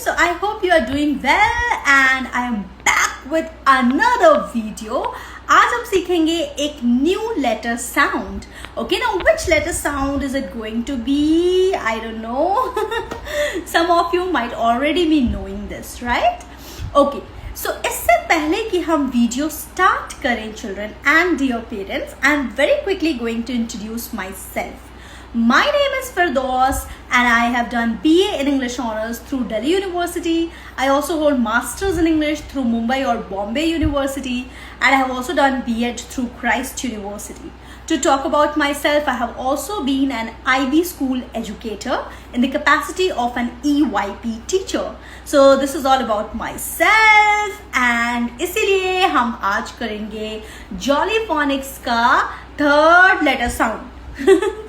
So I hope you are doing well and I am back with another video. आज हम सीखेंगे एक new letter sound. Okay, now which letter sound is it going to be? I don't know. Some of you might already be knowing this, right? Okay, so इससे पहले कि हम video start करें children and dear parents, I am very quickly going to introduce myself. My name is Firdaus and I have done BA in English Honours through Delhi University. I also hold Masters in English through Mumbai or Bombay University, and I have also done B.Ed through Christ University. To talk about myself, I have also been an IB school educator in the capacity of an EYP teacher. So this is all about myself, and इसीलिए हम आज करेंगे Jolly Phonics का third letter sound.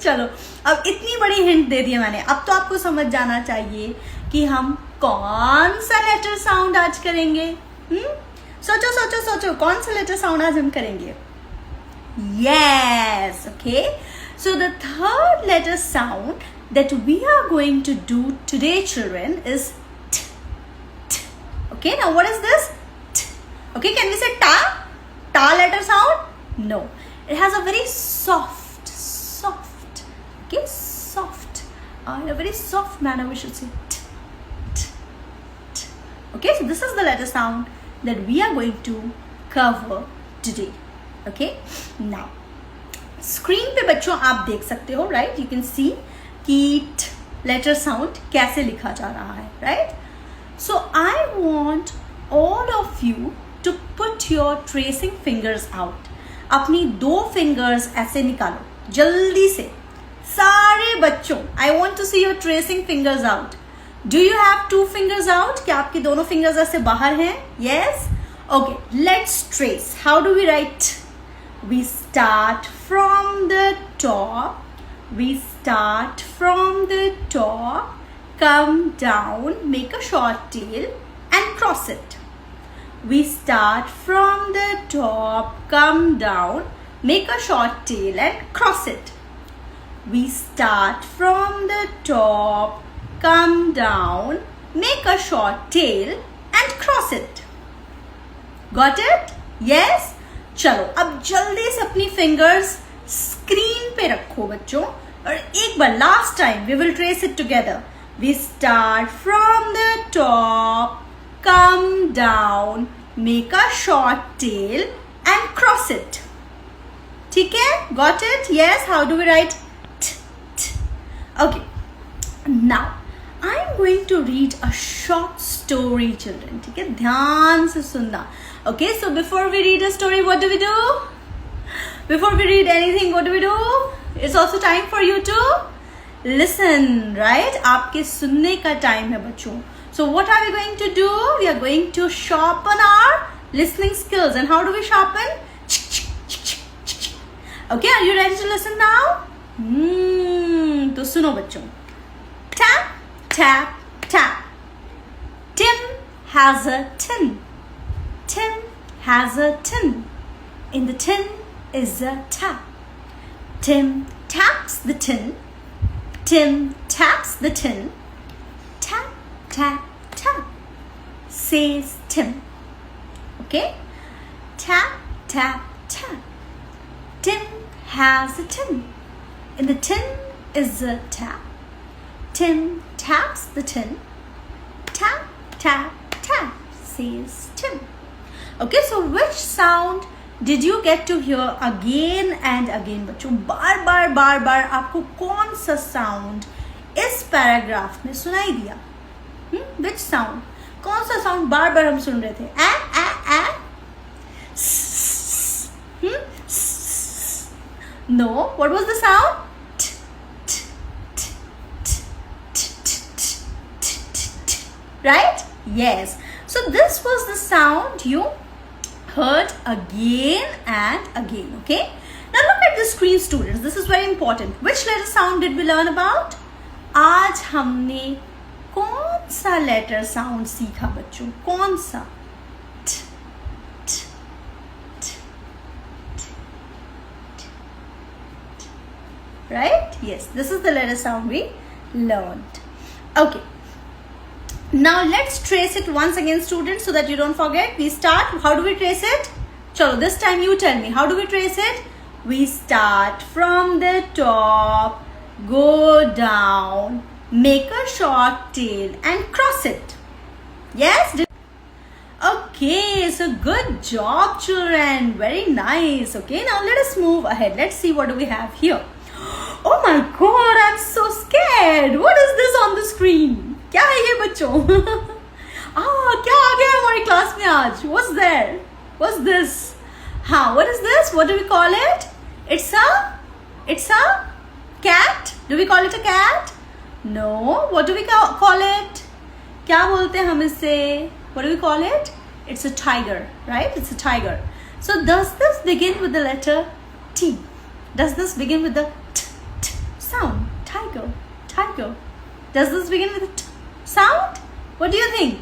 चलो, अब इतनी बड़ी hint दे दी मैंने, अब तो आपको समझ जाना चाहिए कि हम कौन सा लेटर साउंड आज करेंगे. सोचो सोचो सोचो, कौन सा लेटर साउंड आज हम करेंगे. Yes, okay. So the third letter sound that we are going to do today, children, is t. T. Okay, now what is this? T. Okay, can we say ta? Ta letter sound? No, it has a very soft, okay, soft. In a very soft manner, we should say t, t, t. Okay, so this is the letter sound that we are going to cover today. Okay, now screen पे बच्चों आप देख सकते हो, right? You can see कि t letter sound कैसे लिखा जा रहा है, right? So I want all of you to put your tracing fingers out. अपनी दो fingers ऐसे निकालो जल्दी से, सारे बच्चों. I want to see your tracing fingers out. Do you have two fingers out? क्या आपके दोनों fingers ऐसे बाहर हैं? Yes? Okay, let's trace. How do we write? We start from the top. We start from the top, come down, make a short tail and cross it. We start from the top, come down, make a short tail and cross it. We start from the top, come down, make a short tail and cross it. Got it? Yes? चलो, अब जल्दी से अपनी fingers screen पे रखो बच्चों, और एक बार last time we will trace it together. We start from the top, come down, make a short tail and cross it. ठीक है? Got it? Yes? How do we write t, t? Okay. Now I am going to read a short story, children. ठीक है? ध्यान से सुनना. Okay, so before we read a story, what do we do? Before we read anything, what do we do? It's also time for you to listen, right? आपके सुनने का time है बच्चों. So what are we going to do? We are going to sharpen our listening skills. And how do we sharpen? Okay, are you ready to listen now? तो सुनो बच्चों. Tap, tap, tap. Tim has a tin. Tim has a tin. In the tin is a tap. Tim taps the tin. Tim taps the tin. Tap, tap, tap, says Tim. Okay? Tap, tap, tap. Tim has a tin. In the tin is a tap. Tim taps the tin. Tap, tap, tap, says Tim. Okay, so which sound did you get to hear again and again बच्चों? बार बार आपको कौन सा sound इस paragraph में सुनाई दिया? Which sound? कौन सा sound बार हम सुन रहे थे? A. No, what was the sound? Right? Yes. So this was the sound you heard again and again. Okay? Now look at the screen, students. This is very important. Which letter sound did we learn about? आज हमने कौन सा letter sound सीखा बच्चों? कौन सा? T, t, t, t, t, t. Right? Yes, this is the letter sound we learned. Okay. Now let's trace it once again, students, so that you don't forget. We start. How do we trace it? Chalo, this time you tell me. How do we trace it? We start from the top, go down, make a short tail and cross it. Yes? Okay, so good job, children. Very nice. Okay, now let us move ahead. Let's see what do we have here. Oh my God, I'm so scared. What is this on the screen? क्या है ये बच्चों? क्या आ गया हमारी class में आज? What's there? What's this? हाँ, what is this? What do we call it? It's a cat. Do we call it a cat? No. What do we call it? क्या बोलते हैं हम इससे? What do we call it? It's a tiger, right? It's a tiger. So does this begin with the letter T? Does this begin with the t sound? Tiger, tiger. Does this begin with the t sound? What do you think?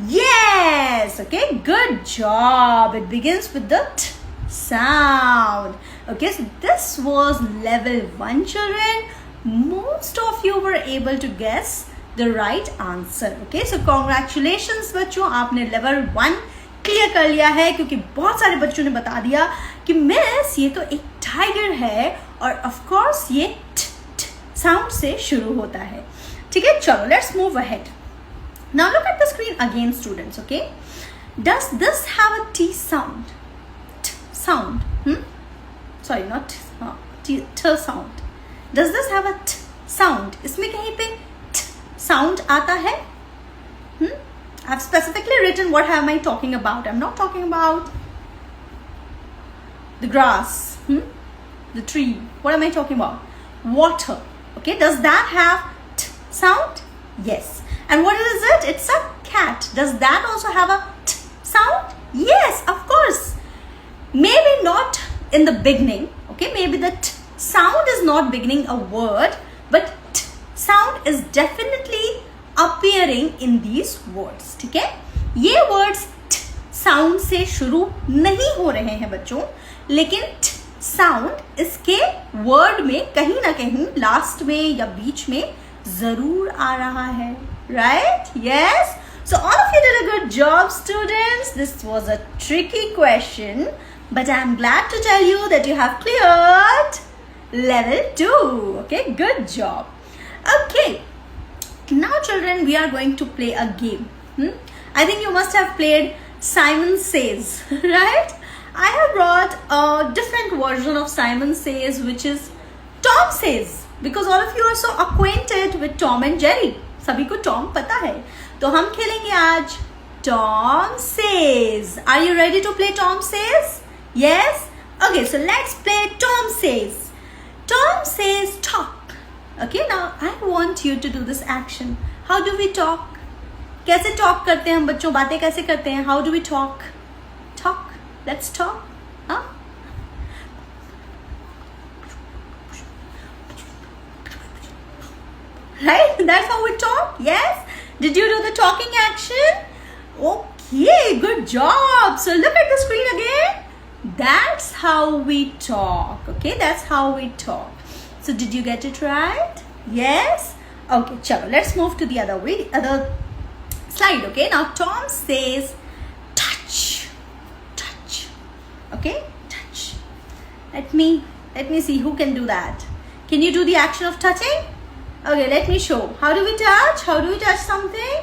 Yes. Okay, good job. It begins with the t sound. Okay, so this was level 1, children. Most of you were able to guess the right answer. Okay, so congratulations बच्चों, आपने level 1 clear कर लिया है, क्योंकि बहुत सारे बच्चों ने बता दिया कि मिस ये तो एक टाइगर है और ऑफ कोर्स ये ट साउंड से शुरू होता है. ठीक है, चलो let's move ahead. Now look at the screen again students. Okay, does this have a T sound? ट साउंड, सॉरी नॉट टी, ट sound. Does this have a ट साउंड? इसमें कहीं पे sound आता है? I've specifically written what am I talking about. I'm not talking about the grass, the tree. What am I talking about? Water. Okay, does that have t sound? Yes. And what is it? It's a cat. Does that also have a t sound? Yes, of course. Maybe not in the beginning. Okay, maybe the t sound is not beginning a word, but sound is definitely appearing in these words. ठीक है, ये words t sound से शुरू नहीं हो रहे हैं बच्चों, लेकिन t sound इसके word में कहीं ना कहीं लास्ट में या बीच में जरूर आ रहा है. Right? Yes. So all of you did a good job, students. This was a tricky question, but I'm glad to tell you that you have cleared level 2. Okay, good job. Okay, now children, we are going to play a game. I think you must have played Simon Says, right? I have brought a different version of Simon Says, which is Tom Says, because all of you are so acquainted with Tom and Jerry. सभी को Tom पता है, तो हम खेलेंगे आज Tom Says. Are you ready to play Tom Says? Yes? Okay, so let's play Tom Says. Tom says talk. Okay, now I want you to do this action. How do we talk? कैसे talk करते हैं हम बच्चों? बातें कैसे करते हैं? How do we talk? Talk. Let's talk. Huh? Right? That's how we talk. Yes? Did you do the talking action? Okay, good job. So look at the screen again. That's how we talk. Okay, that's how we talk. So did you get it right? Yes? Okay, chalo, let's move to the other slide. Okay, now Tom says touch. Touch. Okay, touch. Let me see who can do that. Can you do the action of touching? Okay, let me show. How do we touch? How do we touch something?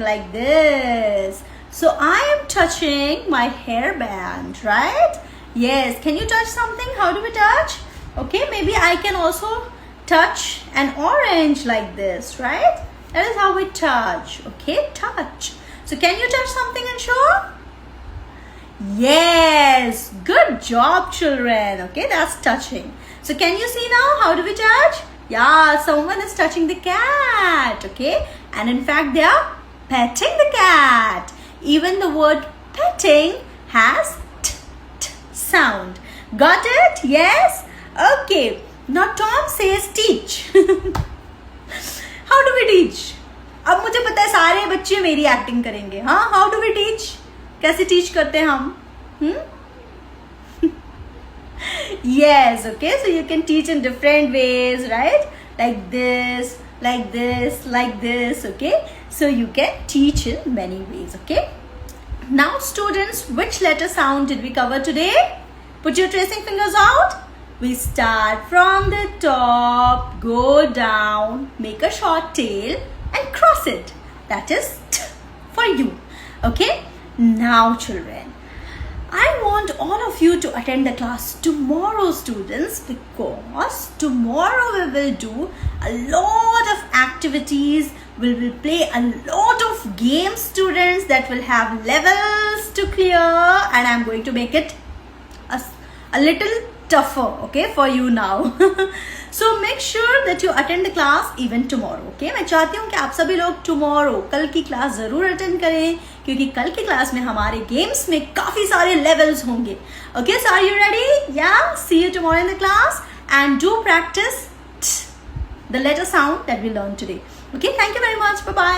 Like this. So I am touching my hairband, right? Yes. Can you touch something? How do we touch? Okay, maybe I can also touch an orange like this, right? That is how we touch. Okay, touch. So can you touch something and show? Yes. Good job, children. Okay, that's touching. So can you see now? How do we touch? Yeah, someone is touching the cat. Okay, and in fact they are petting the cat. Even the word petting has t sound. Got it? Yes? Okay. Now Tom says teach. How do we teach? अब मुझे पता है सारे बच्चे मेरी acting करेंगे. हाँ, how do we teach? कैसे teach करते हैं हम? Yes, okay. So you can teach in different ways, right? Like this, like this, okay? So you can teach in many ways, okay? Now students, which letter sound did we cover today? Put your tracing fingers out. We start from the top, go down, make a short tail and cross it. That is T for you, okay? Now children, I want all of you to attend the class tomorrow, students, because tomorrow we will do a lot of activities. We will play a lot of games, students, that will have levels to clear, and I'm going to make it a little tougher, okay, for you now. So make sure that you attend the class even tomorrow, okay? मैं चाहती हूँ कि आप सभी लोग tomorrow कल की class ज़रूर attend करें, क्योंकि कल की क्लास में हमारे games में काफ़ी सारे levels होंगे. Okay, so are you ready? Yeah, see you tomorrow in the class and do practice the letter sound that we learned today. Okay, thank you very much. Bye bye.